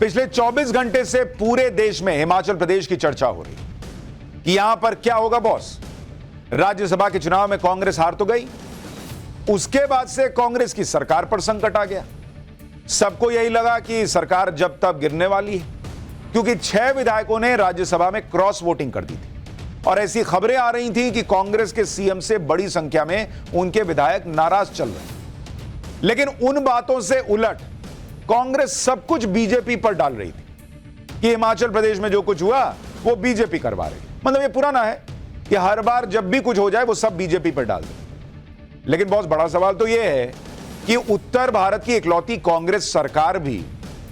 पिछले 24 घंटे से पूरे देश में हिमाचल प्रदेश की चर्चा हो रही कि यहां पर क्या होगा बॉस। राज्यसभा के चुनाव में कांग्रेस हार तो गई, उसके बाद से कांग्रेस की सरकार पर संकट आ गया। सबको यही लगा कि सरकार जब तब गिरने वाली है, क्योंकि 6 विधायकों ने राज्यसभा में क्रॉस वोटिंग कर दी थी और ऐसी खबरें आ रही थी कि कांग्रेस के सीएम से बड़ी संख्या में उनके विधायक नाराज चल रहे हैं। लेकिन उन बातों से उलट कांग्रेस सब कुछ बीजेपी पर डाल रही थी कि हिमाचल प्रदेश में जो कुछ हुआ वो बीजेपी करवा रही। मतलब ये पुराना है कि हर बार जब भी कुछ हो जाए वो सब बीजेपी पर डाल दे। लेकिन बहुत बड़ा सवाल तो यह है कि उत्तर भारत की इकलौती कांग्रेस सरकार भी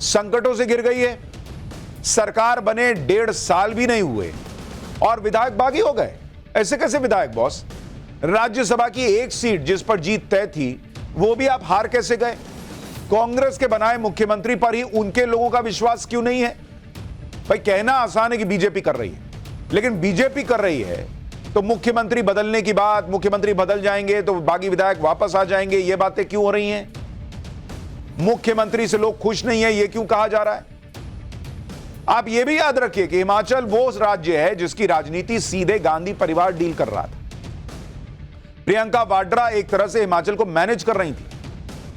संकटों से घिर गई है। सरकार बने 1.5 साल भी नहीं हुए और विधायक बागी हो गए। ऐसे कैसे विधायक बॉस? राज्यसभा की एक सीट जिस पर जीत तय थी वो भी आप हार कैसे गए? कांग्रेस के बनाए मुख्यमंत्री पर ही उनके लोगों का विश्वास क्यों नहीं है? भाई कहना आसान है कि बीजेपी कर रही है, लेकिन बीजेपी कर रही है तो मुख्यमंत्री बदलने की बात, मुख्यमंत्री बदल जाएंगे तो बागी विधायक वापस आ जाएंगे, ये बातें क्यों हो रही हैं? मुख्यमंत्री से लोग खुश नहीं है, ये क्यों कहा जा रहा है? आप ये भी याद रखिए कि हिमाचल वो राज्य है जिसकी राजनीति सीधे गांधी परिवार डील कर रहा था। प्रियंका वाड्रा एक तरह से हिमाचल को मैनेज कर रही थी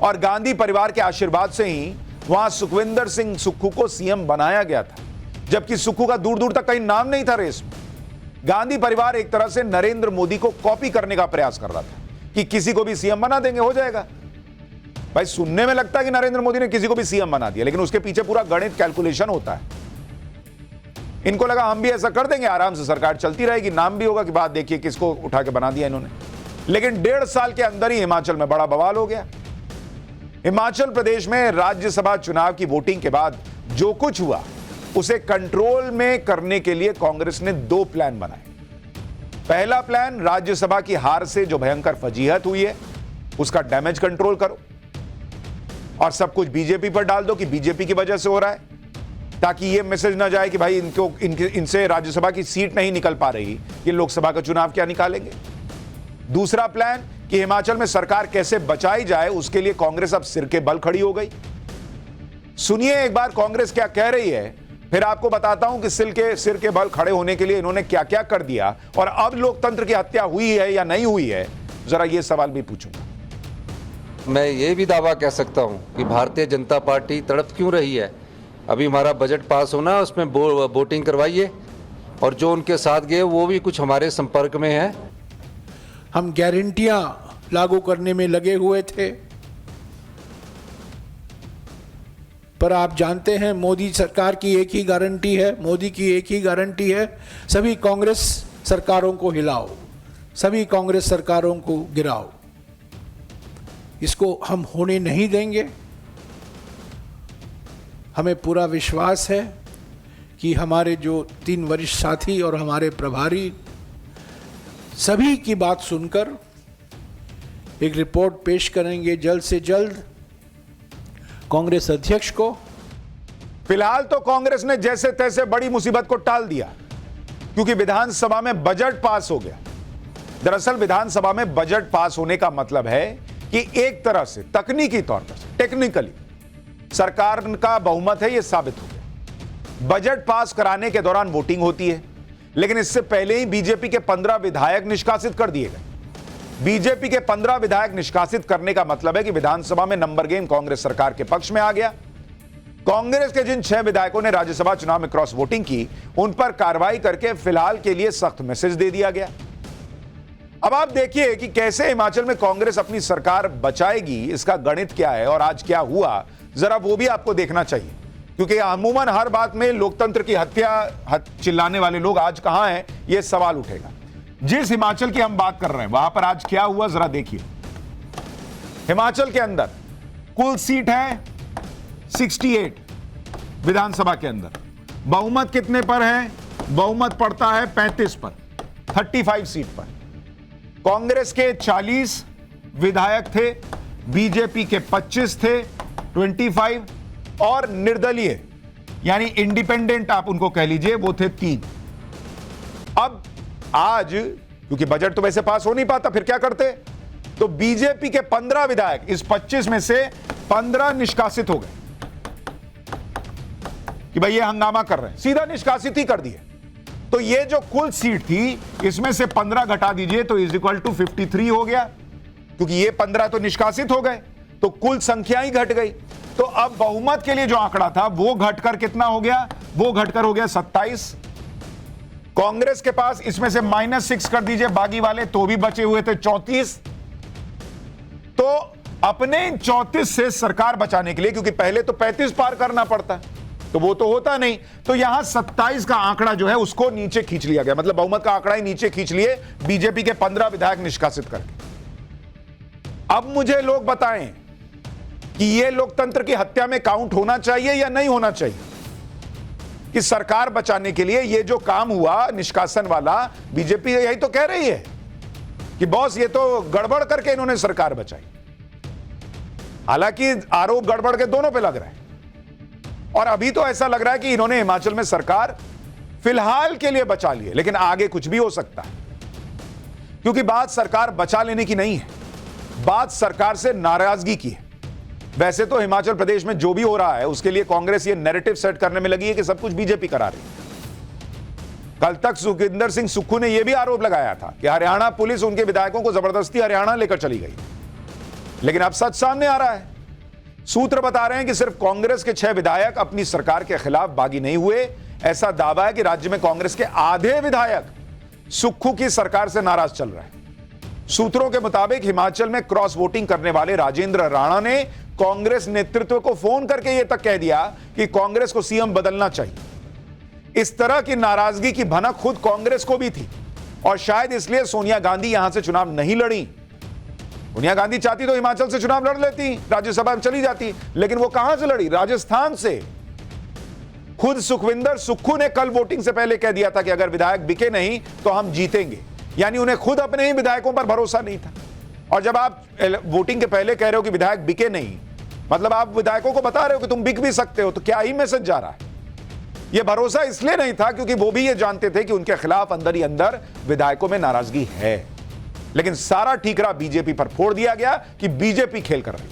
और गांधी परिवार के आशीर्वाद से ही वहां सुखविंदर सिंह सुक्खू को सीएम बनाया गया था, जबकि सुक्खू का दूर दूर तक कहीं नाम नहीं था रेस में। गांधी परिवार एक तरह से नरेंद्र मोदी को कॉपी करने का प्रयास कर रहा था कि किसी को भी सीएम बना देंगे, हो जाएगा। भाई सुनने में लगता है कि नरेंद्र मोदी ने किसी को भी सीएम बना दिया, लेकिन उसके पीछे पूरा गणित कैलकुलेशन होता है। इनको लगा हम भी ऐसा कर देंगे, आराम से सरकार चलती रहेगी, नाम भी होगा कि बात देखिए किसको उठा के बना दिया इन्होंने। लेकिन 1.5 साल के अंदर ही हिमाचल में बड़ा बवाल हो गया। हिमाचल प्रदेश में राज्यसभा चुनाव की वोटिंग के बाद जो कुछ हुआ उसे कंट्रोल में करने के लिए कांग्रेस ने 2 प्लान बनाए। पहला प्लान, राज्यसभा की हार से जो भयंकर फजीहत हुई है उसका डैमेज कंट्रोल करो और सब कुछ बीजेपी पर डाल दो कि बीजेपी की वजह से हो रहा है, ताकि यह मैसेज ना जाए कि भाई इनसे राज्यसभा की सीट नहीं निकल पा रही, ये लोकसभा का चुनाव क्या निकालेंगे। दूसरा प्लान कि हिमाचल में सरकार कैसे बचाई जाए, उसके लिए कांग्रेस अब सिर के बल खड़ी हो गई। सुनिए एक बार कांग्रेस क्या कह रही है, फिर आपको बताता हूं कि सिर के बल खड़े होने के लिए इन्होंने क्या क्या कर दिया और अब लोकतंत्र की हत्या हुई है या नहीं हुई है, जरा यह सवाल भी पूछूंगा। मैं ये भी दावा कह सकता हूं कि भारतीय जनता पार्टी तड़प क्यों रही है। अभी हमारा बजट पास होना, उसमें वोटिंग करवाइए और जो उनके साथ गए वो भी कुछ हमारे संपर्क में है। हम गारंटियां लागू करने में लगे हुए थे, पर आप जानते हैं मोदी सरकार की एक ही गारंटी है, मोदी की एक ही गारंटी है, सभी कांग्रेस सरकारों को हिलाओ, सभी कांग्रेस सरकारों को गिराओ। इसको हम होने नहीं देंगे। हमें पूरा विश्वास है कि हमारे जो 3 वरिष्ठ साथी और हमारे प्रभारी सभी की बात सुनकर एक रिपोर्ट पेश करेंगे जल्द से जल्द कांग्रेस अध्यक्ष को। फिलहाल तो कांग्रेस ने जैसे तैसे बड़ी मुसीबत को टाल दिया, क्योंकि विधानसभा में बजट पास हो गया। दरअसल विधानसभा में बजट पास होने का मतलब है कि एक तरह से तकनीकी तौर पर, टेक्निकली सरकार का बहुमत है, यह साबित हो गया। बजट पास कराने के दौरान वोटिंग होती है, लेकिन इससे पहले ही बीजेपी के 15 विधायक निष्कासित कर दिए गए। बीजेपी के 15 विधायक निष्कासित करने का मतलब है कि विधानसभा में नंबर गेम कांग्रेस सरकार के पक्ष में आ गया। कांग्रेस के जिन 6 विधायकों ने राज्यसभा चुनाव में क्रॉस वोटिंग की, उन पर कार्रवाई करके फिलहाल के लिए सख्त मैसेज दे दिया गया। अब आप देखिए कि कैसे हिमाचल में कांग्रेस अपनी सरकार बचाएगी, इसका गणित क्या है और आज क्या हुआ, जरा वो भी आपको देखना चाहिए। क्योंकि अमूमन हर बात में लोकतंत्र की हत्या चिल्लाने वाले लोग आज कहां हैं, यह सवाल उठेगा। जिस हिमाचल की हम बात कर रहे हैं वहां पर आज क्या हुआ जरा देखिए। हिमाचल के अंदर कुल सीट है 68 विधानसभा के अंदर। बहुमत कितने पर है? बहुमत पड़ता है 35 पर, 35 सीट पर। कांग्रेस के 40 विधायक थे, बीजेपी के 25 थे, 25, और निर्दलीय यानी इंडिपेंडेंट आप उनको कह लीजिए, वो थे 3। अब आज क्योंकि बजट तो वैसे पास हो नहीं पाता, फिर क्या करते? तो बीजेपी के 15 विधायक इस 25 में से 15 निष्कासित हो गए। कि भाई ये हंगामा कर रहे हैं, सीधा निष्कासित ही कर दिए। तो ये जो कुल सीट थी इसमें से 15 घटा दीजिए तो इज इक्वल टू 53 हो गया, क्योंकि ये 15 तो निष्कासित हो गए, तो कुल संख्या ही घट गई। तो अब बहुमत के लिए जो आंकड़ा था वो घटकर कितना हो गया, वो घटकर हो गया 27। कांग्रेस के पास इसमें से -6 कर दीजिए बागी वाले, तो भी बचे हुए थे 34। तो अपने 34 से सरकार बचाने के लिए, क्योंकि पहले तो 35 पार करना पड़ता, तो वो तो होता नहीं, तो यहां 27 का आंकड़ा जो है उसको नीचे खींच लिया गया, मतलब बहुमत का आंकड़ा ही नीचे खींच लिए बीजेपी के 15 विधायक निष्कासित करके। अब मुझे लोग बताएं कि यह लोकतंत्र की हत्या में काउंट होना चाहिए या नहीं होना चाहिए, कि सरकार बचाने के लिए यह जो काम हुआ निष्कासन वाला, बीजेपी यही तो कह रही है कि बॉस ये तो गड़बड़ करके इन्होंने सरकार बचाई। हालांकि आरोप गड़बड़ के दोनों पे लग रहा है, और अभी तो ऐसा लग रहा है कि इन्होंने हिमाचल में सरकार फिलहाल के लिए बचा ली है, लेकिन आगे कुछ भी हो सकता है, क्योंकि बात सरकार बचा लेने की नहीं है, बात सरकार से नाराजगी की है। वैसे तो हिमाचल प्रदेश में जो भी हो रहा है उसके लिए कांग्रेस ये नैरेटिव सेट करने में लगी है कि सब कुछ बीजेपी करा रही है। कल तक सुखविंदर सिंह सुक्खू ने यह भी आरोप लगाया था कि हरियाणा पुलिस उनके विधायकों को जबरदस्ती हरियाणा लेकर चली गई, लेकिन अब सच सामने आ रहा है। सूत्र बता रहे हैं कि सिर्फ कांग्रेस के 6 विधायक अपनी सरकार के खिलाफ बागी नहीं हुए। ऐसा दावा है कि राज्य में कांग्रेस के आधे विधायक सुक्खू की सरकार से नाराज चल रहे हैं। सूत्रों के मुताबिक हिमाचल में क्रॉस वोटिंग करने वाले राजेंद्र राणा ने कांग्रेस नेतृत्व को फोन करके यह तक कह दिया कि कांग्रेस को सीएम बदलना चाहिए। इस तरह की नाराजगी की भनक खुद कांग्रेस को भी थी, और शायद इसलिए सोनिया गांधी यहां से चुनाव नहीं लड़ी। सोनिया गांधी चाहती तो हिमाचल से चुनाव लड़ लेती, राज्यसभा में चली जाती, लेकिन वो कहां से लड़ी, राजस्थान से। खुद सुखविंदर सुक्खू ने कल वोटिंग से पहले कह दिया था कि अगर विधायक बिके नहीं तो हम जीतेंगे, यानी उन्हें खुद अपने ही विधायकों पर भरोसा नहीं था। और जब आप वोटिंग के पहले कह रहे हो कि विधायक बिके नहीं, मतलब आप विधायकों को बता रहे हो कि तुम बिक भी सकते हो, तो क्या ही मैसेज जा रहा है। यह भरोसा इसलिए नहीं था क्योंकि वो भी ये जानते थे कि उनके खिलाफ अंदर ही अंदर विधायकों में नाराजगी है, लेकिन सारा ठीकरा बीजेपी पर फोड़ दिया गया कि बीजेपी खेल कर रही है।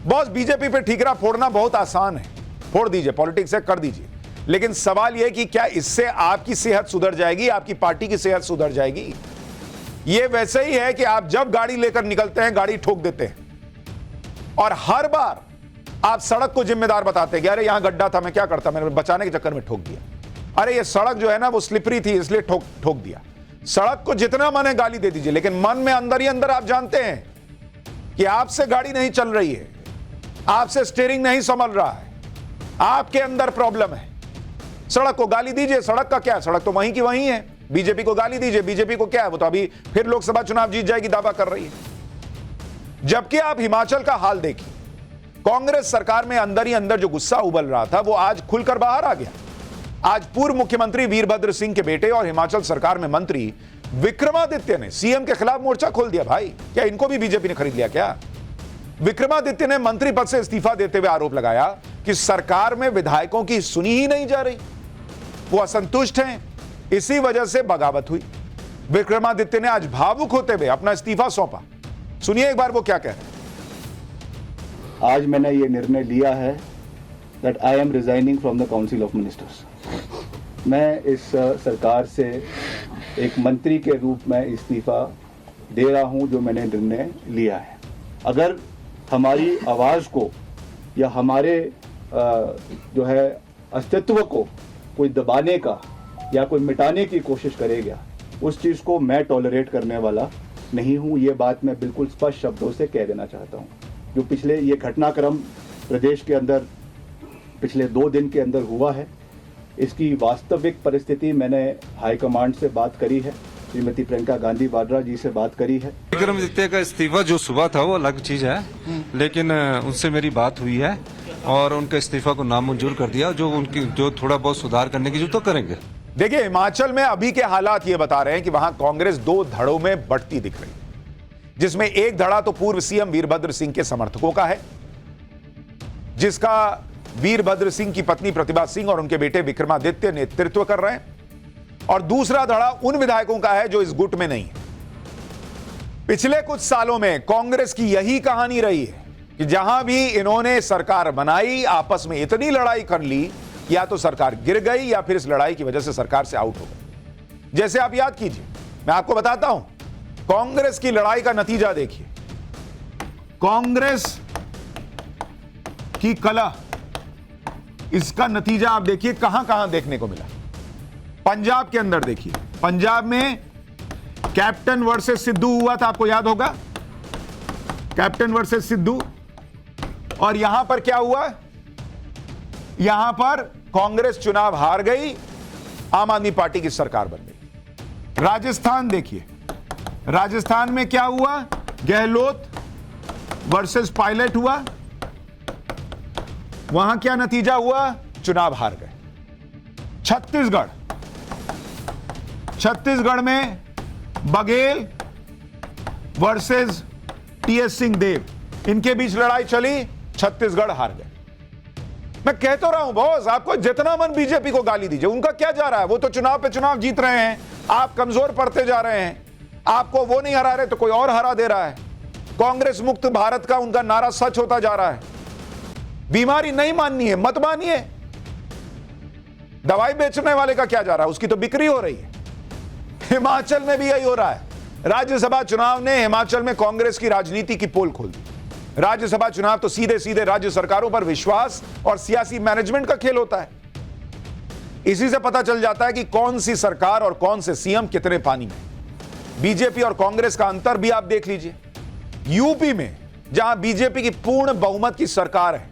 बॉस, बीजेपी पे ठीकरा फोड़ना बहुत आसान है, फोड़ दीजिए, पॉलिटिक्स है, कर दीजिए, लेकिन सवाल यह कि क्या इससे आपकी सेहत सुधर जाएगी, आपकी पार्टी की सेहत सुधर जाएगी। यह वैसे ही है कि आप जब गाड़ी लेकर निकलते हैं गाड़ी ठोक देते हैं, और हर बार आप सड़क को जिम्मेदार बताते हैं कि अरे यहां गड्ढा था, मैं क्या करता, मैंने बचाने के चक्कर में ठोक दिया, अरे ये सड़क जो है ना वो स्लिपरी थी इसलिए ठोक दिया। सड़क को जितना मन है गाली दे दीजिए, लेकिन मन में अंदर ही अंदर आप जानते हैं कि आपसे गाड़ी नहीं चल रही है, आपसे स्टीयरिंग नहीं संभल रहा है, आपके अंदर प्रॉब्लम है। सड़क को गाली दीजिए, सड़क का क्या, सड़क तो वहीं की वहीं है। बीजेपी को गाली दीजिए, बीजेपी को क्या है, वो तो अभी फिर लोकसभा चुनाव जीत जाएगी दावा कर रही है। जबकि आप हिमाचल का हाल देखिए, कांग्रेस सरकार में अंदर ही अंदर जो गुस्सा उबल रहा था वो आज खुलकर बाहर आ गया। आज पूर्व मुख्यमंत्री वीरभद्र सिंह के बेटे और हिमाचल सरकार में मंत्री विक्रमादित्य ने सीएम के खिलाफ मोर्चा खोल दिया। भाई, क्या इनको भी बीजेपी ने खरीद लिया क्या? विक्रमादित्य ने मंत्री पद से इस्तीफा देते हुए आरोप लगाया कि सरकार में विधायकों की सुनी ही नहीं जा रही, वो असंतुष्ट हैं, इसी वजह से बगावत हुई। विक्रमादित्य ने आज भावुक होते हुए अपना इस्तीफा सौंपा। सुनिए एक बार वो क्या कह रहे हैं। आज मैंने ये निर्णय लिया है that I am resigning from the council of ministers. मैं इस सरकार से एक मंत्री के रूप में इस्तीफा दे रहा हूं जो मैंने निर्णय लिया है। अगर हमारी आवाज़ को या हमारे जो है अस्तित्व को कोई दबाने का या कोई मिटाने की कोशिश करेगा, उस चीज़ को मैं टॉलरेट करने वाला नहीं हूं। ये बात मैं बिल्कुल स्पष्ट शब्दों से कह देना चाहता हूं। जो पिछले ये घटनाक्रम प्रदेश के अंदर पिछले 2 दिन के अंदर हुआ है, इसकी वास्तविक परिस्थिति मैंने हाईकमांड से बात करी है, श्रीमती प्रियंका गांधी वाड्रा जी से बात करी है। विक्रमादित्य का इस्तीफा जो सुबह था वो अलग चीज है, लेकिन उनसे मेरी बात हुई है और उनके इस्तीफा को नामंजूर कर दिया। जो थोड़ा बहुत सुधार करने की जो तो करेंगे। देखिए, हिमाचल में अभी के हालात ये बता रहे हैं कि वहां कांग्रेस 2 धड़ों में बढ़ती दिख रही है, जिसमें एक धड़ा तो पूर्व सीएम वीरभद्र सिंह के समर्थकों का है, जिसका वीरभद्र सिंह की पत्नी प्रतिभा सिंह और उनके बेटे विक्रमादित्य नेतृत्व कर रहे हैं, और दूसरा धड़ा उन विधायकों का है जो इस गुट में नहीं है। पिछले कुछ सालों में कांग्रेस की यही कहानी रही है कि जहां भी इन्होंने सरकार बनाई आपस में इतनी लड़ाई कर ली, या तो सरकार गिर गई या फिर इस लड़ाई की वजह से सरकार से आउट हो गई। जैसे आप याद कीजिए, मैं आपको बताता हूं, कांग्रेस की लड़ाई का नतीजा देखिए। कांग्रेस की कलह, इसका नतीजा आप देखिए कहां कहां देखने को मिला। पंजाब के अंदर देखिए, पंजाब में कैप्टन वर्सेस सिद्धू हुआ था, आपको याद होगा, कैप्टन वर्सेस सिद्धू। और यहां पर क्या हुआ, यहां पर कांग्रेस चुनाव हार गई, आम आदमी पार्टी की सरकार बन गई। राजस्थान देखिए, राजस्थान में क्या हुआ, गहलोत वर्सेस पायलट हुआ, वहां क्या नतीजा हुआ, चुनाव हार गए। छत्तीसगढ़ में बघेल वर्सेस टीएस सिंहदेव, इनके बीच लड़ाई चली, छत्तीसगढ़ हार गए। मैं कह तो रहा हूं बॉस, आपको जितना मन बीजेपी को गाली दीजिए, उनका क्या जा रहा है, वो तो चुनाव पे चुनाव जीत रहे हैं, आप कमजोर पड़ते जा रहे हैं। आपको वो नहीं हरा रहे तो कोई और हरा दे रहा है। कांग्रेस मुक्त भारत का उनका नारा सच होता जा रहा है। बीमारी नहीं माननी है, मत मानिए। दवाई बेचने वाले का क्या जा रहा है, उसकी तो बिक्री हो रही है। हिमाचल में भी यही हो रहा है। राज्यसभा चुनाव ने हिमाचल में कांग्रेस की राजनीति की पोल खोल दी। राज्यसभा चुनाव तो सीधे सीधे राज्य सरकारों पर विश्वास और सियासी मैनेजमेंट का खेल होता है। इसी से पता चल जाता है कि कौन सी सरकार और कौन से सीएम कितने पानी में। बीजेपी और कांग्रेस का अंतर भी आप देख लीजिए। यूपी में जहां बीजेपी की पूर्ण बहुमत की सरकार है,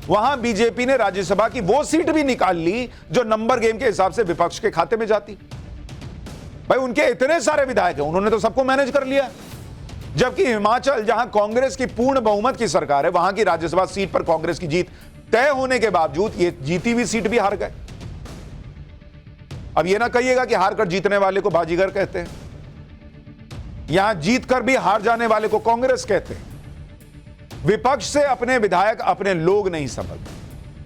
वहां बीजेपी ने राज्यसभा की वो सीट भी निकाल ली जो नंबर गेम के हिसाब से विपक्ष के खाते में जाती। भाई उनके इतने सारे विधायक हैं, उन्होंने तो सबको मैनेज कर लिया। जबकि हिमाचल जहां कांग्रेस की पूर्ण बहुमत की सरकार है, वहां की राज्यसभा सीट पर कांग्रेस की जीत तय होने के बावजूद ये जीती हुई सीट भी हार गए। अब ये ना कहिएगा कि हार कर जीतने वाले को बाजीगर कहते हैं। यहां जीतकर भी हार जाने वाले को कांग्रेस कहते हैं। विपक्ष से अपने विधायक अपने लोग नहीं संभलते।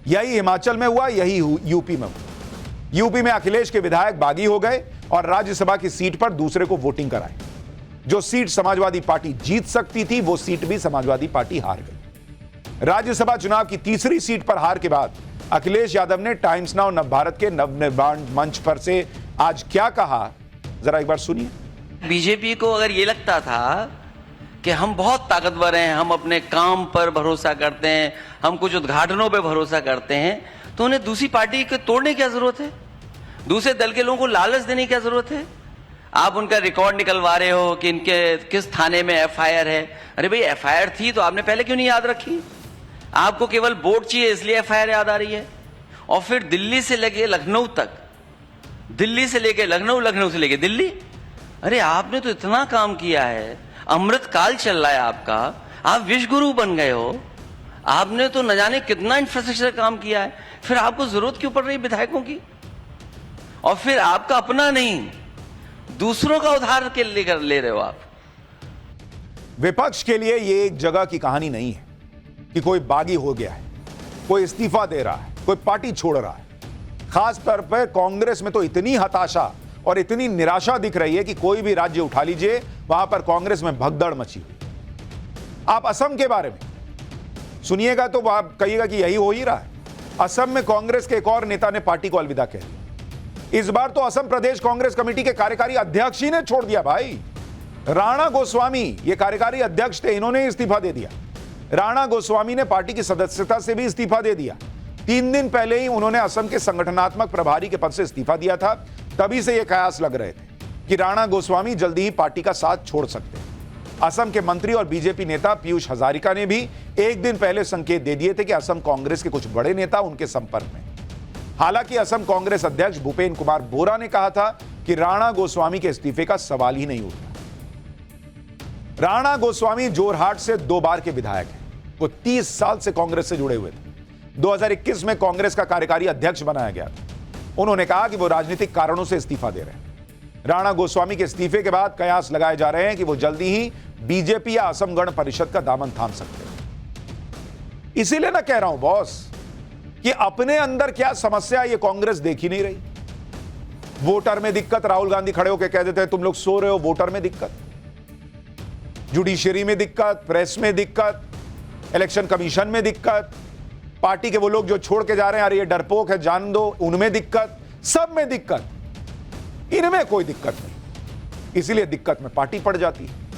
यही हिमाचल में हुआ, यही यूपी में हुआ। यूपी में अखिलेश के विधायक बागी हो गए और राज्यसभा की सीट पर दूसरे को वोटिंग कराई। जो सीट समाजवादी पार्टी जीत सकती थी, वो सीट भी समाजवादी पार्टी हार गई। राज्यसभा चुनाव की तीसरी सीट पर हार के बाद अखिलेश यादव ने टाइम्स नाउ नवभारत के नवनिर्माण मंच पर से आज क्या कहा, जरा एक बार सुनिए। बीजेपी को अगर ये लगता था कि हम बहुत ताकतवर हैं, हम अपने काम पर भरोसा करते हैं, हम कुछ उद्घाटनों पर भरोसा करते हैं, तो उन्हें दूसरी पार्टी को तोड़ने की क्या जरूरत है, दूसरे दल के लोगों को लालच देने की क्या जरूरत है। आप उनका रिकॉर्ड निकलवा रहे हो कि इनके किस थाने में एफआईआर है। अरे भाई एफआईआर थी तो आपने पहले क्यों नहीं याद रखी। आपको केवल वोट चाहिए इसलिए एफआईआर याद आ रही है। और फिर दिल्ली से लेके लखनऊ तक, दिल्ली से लेके लखनऊ, लखनऊ से लेके दिल्ली, अरे आपने तो इतना काम किया है, अमृत काल चल रहा है आपका, आप विश्व गुरु बन गए हो, आपने तो न जाने कितना इंफ्रास्ट्रक्चर काम किया है, फिर आपको जरूरत क्यों पड़ रही है विधायकों की। और फिर आपका अपना नहीं, दूसरों का उधार के लेकर ले रहे हो आप। विपक्ष के लिए यह एक जगह की कहानी नहीं है कि कोई बागी हो गया है, कोई इस्तीफा दे रहा है, कोई पार्टी छोड़ रहा है। खास तौर पर कांग्रेस में तो इतनी हताशा और इतनी निराशा दिख रही है कि कोई भी राज्य उठा लीजिए, वहां पर कांग्रेस में भगदड़ मची हुई। आप असम के बारे में सुनिएगा तो आप कहिएगा कि यही हो ही रहा है। असम में कांग्रेस के एक और नेता ने पार्टी को अलविदा कह दिया। इस बार तो असम प्रदेश कांग्रेस कमेटी के कार्यकारी अध्यक्ष ही ने छोड़ दिया। भाई राणा गोस्वामी ये कार्यकारी अध्यक्ष थे, इन्होंने इस्तीफा दे दिया। राणा गोस्वामी ने पार्टी की सदस्यता से भी इस्तीफा दे दिया। 3 दिन पहले ही उन्होंने असम के संगठनात्मक प्रभारी के पद से इस्तीफा दिया था। तभी से ये कयास लग रहे थे कि राणा गोस्वामी जल्दी ही पार्टी का साथ छोड़ सकते हैं। असम के मंत्री और बीजेपी नेता पीयूष हजारिका ने भी एक दिन पहले संकेत दे दिए थे कि असम कांग्रेस के कुछ बड़े नेता उनके संपर्क में। हालांकि असम कांग्रेस अध्यक्ष भूपेन कुमार बोरा ने कहा था कि राणा गोस्वामी के इस्तीफे का सवाल ही नहीं उठता। राणा गोस्वामी जोरहाट से 2 बार के विधायक हैं। वो 30 साल से कांग्रेस से जुड़े हुए थे। 2021 में कांग्रेस का कार्यकारी अध्यक्ष बनाया गया था। उन्होंने कहा कि वो राजनीतिक कारणों से इस्तीफा दे रहे हैं। राणा गोस्वामी के इस्तीफे के बाद कयास लगाए जा रहे हैं कि वो जल्दी ही बीजेपी या असम गण परिषद का दामन थाम सकते हैं। इसीलिए ना कह रहा हूं बॉस कि अपने अंदर क्या समस्या ये कांग्रेस देख ही नहीं रही। वोटर में दिक्कत, राहुल गांधी खड़े होकर कह देते हैं तुम लोग सो रहे हो, वोटर में दिक्कत, जुडिशरी में दिक्कत, प्रेस में दिक्कत, इलेक्शन कमीशन में दिक्कत, पार्टी के वो लोग जो छोड़ के जा रहे हैं, अरे ये डरपोक है जान दो, उनमें दिक्कत, सब में दिक्कत, इनमें कोई दिक्कत नहीं। इसीलिए दिक्कत में पार्टी पड़ जाती है।